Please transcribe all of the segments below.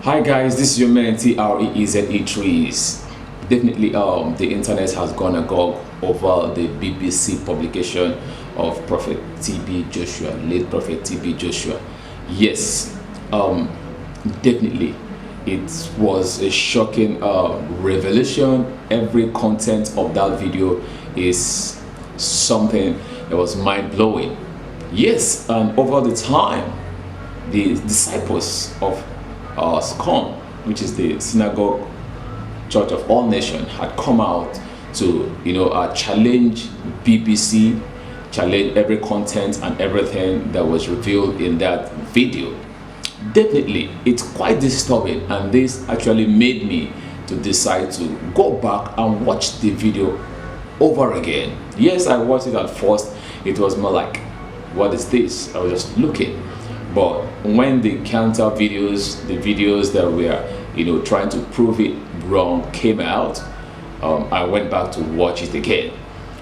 Hi guys, this is your man TREEZE Trees. Definitely the internet has gone agog over the BBC publication of Prophet TB Joshua, late Prophet TB Joshua. Yes, definitely it was a shocking revelation. Every content of that video is something that was mind-blowing. Yes, and over the time the disciples of SCON, which is the Synagogue Church of All Nations, had come out to challenge BBC, challenge every content and everything that was revealed in that video. Definitely it's quite disturbing, and this actually made me to decide to go back and watch the video over again. Yes, I watched it at first. It was more like, what is this? I was just looking. But when the counter videos, the videos that were trying to prove it wrong came out, I went back to watch it again.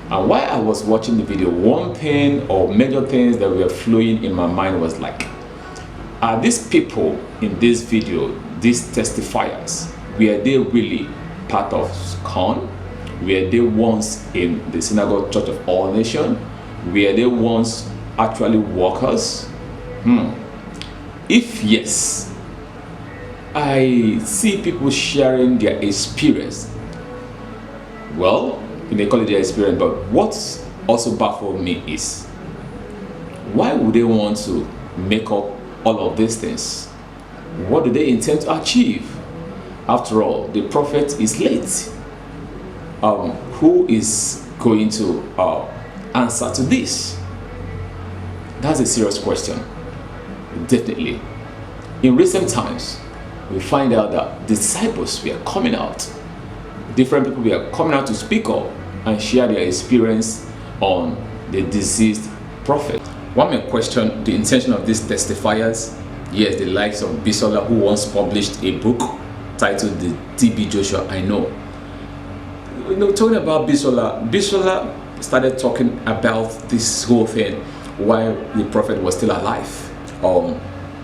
And while I was watching the video, one thing or major things that were flowing in my mind was like, are these people in this video, these testifiers, were they really part of SCON? Were they once in the Synagogue Church of All Nations? Were they once actually workers? If yes, I see people sharing their experience. Well, you may call it their experience, but what's also baffled me is, why would they want to make up all of these things? What do they intend to achieve? After all, the prophet is late. Who is going to answer to this? That's a serious question. Definitely. In recent times, we find out that disciples were coming out. Different people were coming out to speak up and share their experience on the deceased prophet. One may question the intention of these testifiers. Yes, the likes of Bisola, who once published a book titled The TB Joshua I Know. Talking about Bisola started talking about this whole thing while the prophet was still alive.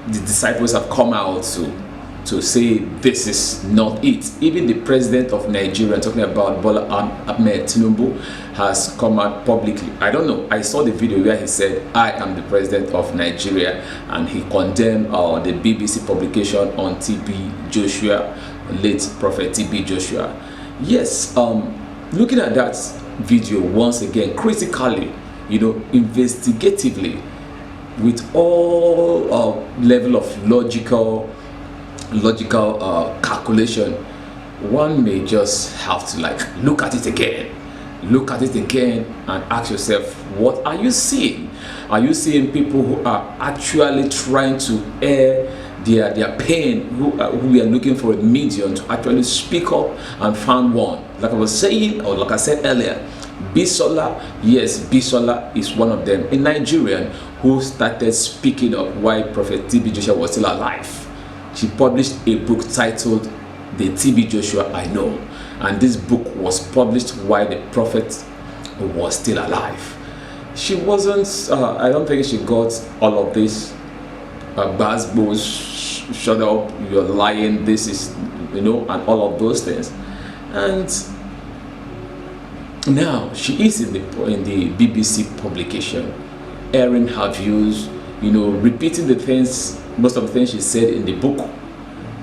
The disciples have come out to say this is not it. Even the president of Nigeria, talking about Bola Ahmed Tinubu, has come out publicly. I don't know, I saw the video where he said, I am the president of Nigeria, and he condemned the BBC publication on TB Joshua, late Prophet TB Joshua. Yes, looking at that video once again critically, investigatively, with all level of logical calculation, one may just have to look at it again and ask yourself, what are you seeing? Are you seeing people who are actually trying to air their pain, who are looking for a medium to actually speak up and find one? Like I was saying, or like I said earlier, Bisola, yes, Bisola is one of them, a Nigerian who started speaking up while Prophet TB Joshua was still alive. She published a book titled The TB Joshua I Know, and this book was published while the prophet was still alive. She wasn't, I don't think she got all of this, Basbos, shut up, you're lying, this is, and all of those things. And now she is in the BBC publication, airing her views, repeating the things, most of the things she said in the book,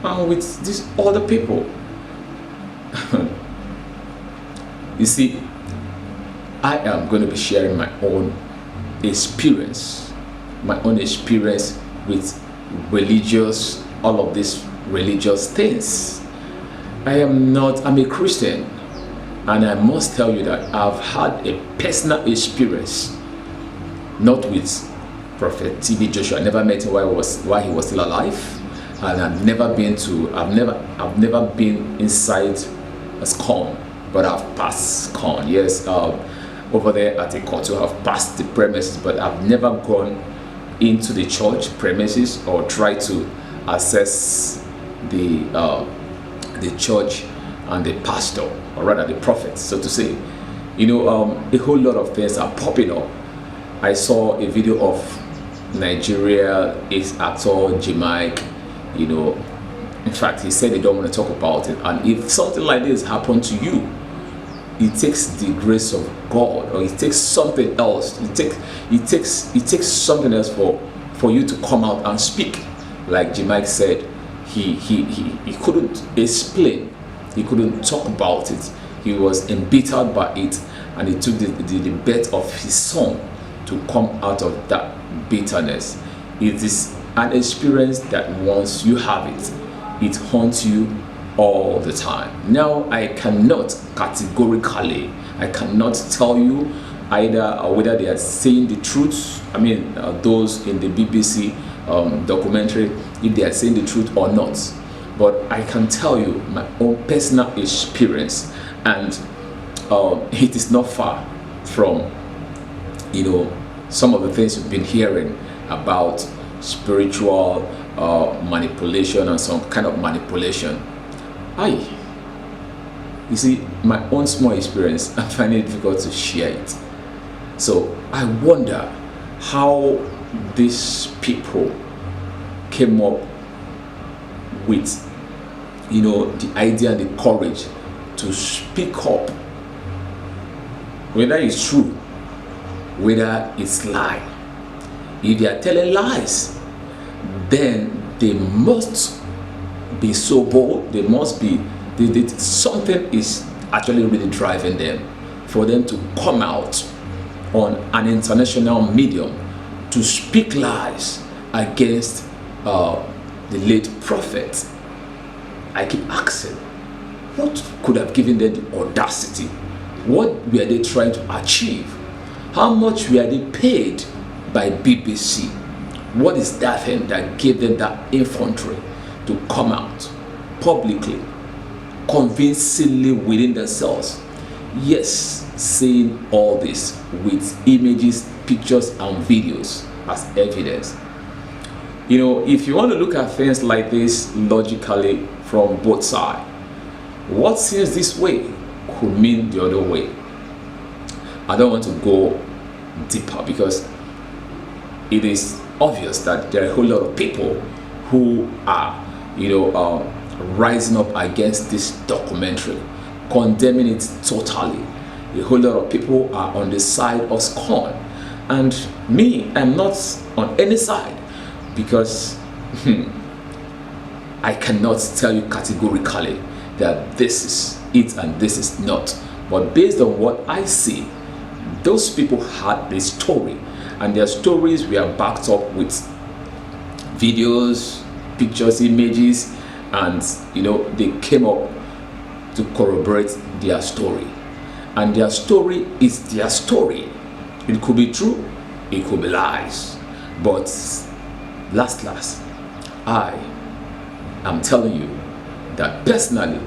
and with these other people. You see, I am going to be sharing my own experience with religious, all of these religious things. I'm a Christian, and I must tell you that I've had a personal experience, not with Prophet TB Joshua. I never met him while he was still alive, and I've never been inside a SCON, but I've passed SCON. Yes, over there at the court, so I've passed the premises, but I've never gone into the church premises or tried to assess the church and the pastor, or rather the prophet, so to say. A whole lot of things are popping up. I saw a video of Nigeria is actor Jemike, In fact, he said they don't want to talk about it. And if something like this happened to you, it takes the grace of God, or it takes something else. It takes something else for you to come out and speak. Like Jemike said, he couldn't explain, he couldn't talk about it. He was embittered by it, and he took the birth of his son to come out of that bitterness. It is an experience that once you have it, it haunts you all the time. Now, I cannot categorically, I cannot tell you either whether they are saying the truth. I mean, those in the BBC documentary, if they are saying the truth or not. But I can tell you my own personal experience, and it is not far from, some of the things you've been hearing about spiritual manipulation and some kind of manipulation. You see, my own small experience, I find it difficult to share it. So I wonder how these people came up with, the idea and the courage to speak up, whether it's true, whether it's lie. If they are telling lies, then they must be so bold. They must be, something is actually really driving them for them to come out on an international medium to speak lies against the late prophet. I keep asking, what could have given them the audacity? What were they trying to achieve? How much were they paid by BBC? What is that thing that gave them that infantry to come out publicly, convincingly within themselves? Yes, saying all this with images, pictures, and videos as evidence. If you want to look at things like this logically from both sides, what seems this way could mean the other way. I don't want to go deeper because it is obvious that there are a whole lot of people who are, rising up against this documentary, condemning it totally. A whole lot of people are on the side of scorn, and me, I'm not on any side, because I cannot tell you categorically that this is it and this is not. But based on what I see, those people had a story, and their stories were backed up with videos, pictures, images, and they came up to corroborate their story. And their story is their story. It could be true, it could be lies, but last, I am telling you that personally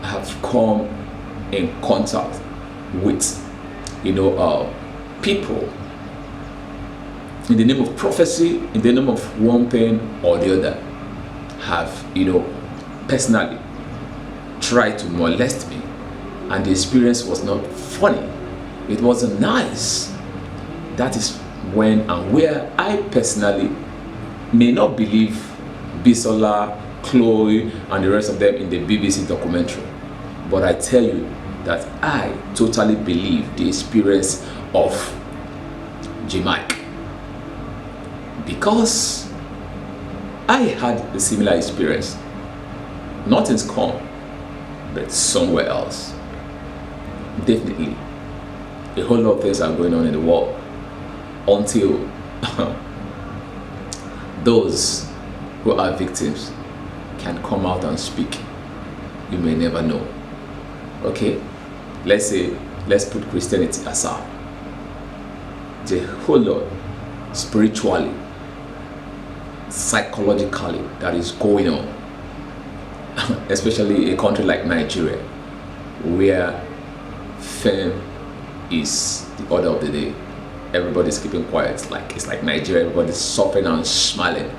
I have come in contact with people in the name of prophecy, in the name of one thing or the other, have personally tried to molest me, and the experience was not funny, it wasn't nice. That is when and where I personally may not believe Bisola, Chloe, and the rest of them in the BBC documentary, but I tell you that I totally believe the experience of Jemike, because I had a similar experience, not in Scum, but somewhere else. Definitely, a whole lot of things are going on in the world until those who are victims can come out and speak. You may never know. Okay, let's put Christianity aside. The whole lot, spiritually, psychologically, that is going on, especially a country like Nigeria, where fame is the order of the day. Everybody's keeping quiet. It's like Nigeria. Everybody's suffering and smiling.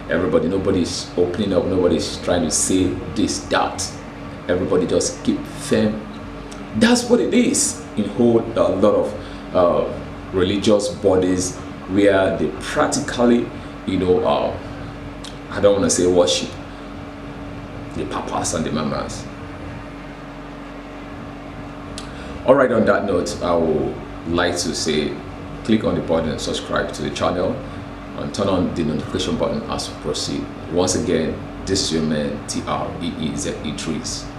Nobody's opening up. Nobody's trying to say this, that. Everybody just keep firm. That's what it is in a lot of religious bodies where they practically, I don't want to say worship, the papas and the mamas. All right, on that note, I would like to say click on the button, subscribe to the channel, and turn on the notification button as we proceed. Once again, this is your man TREEZE Trees.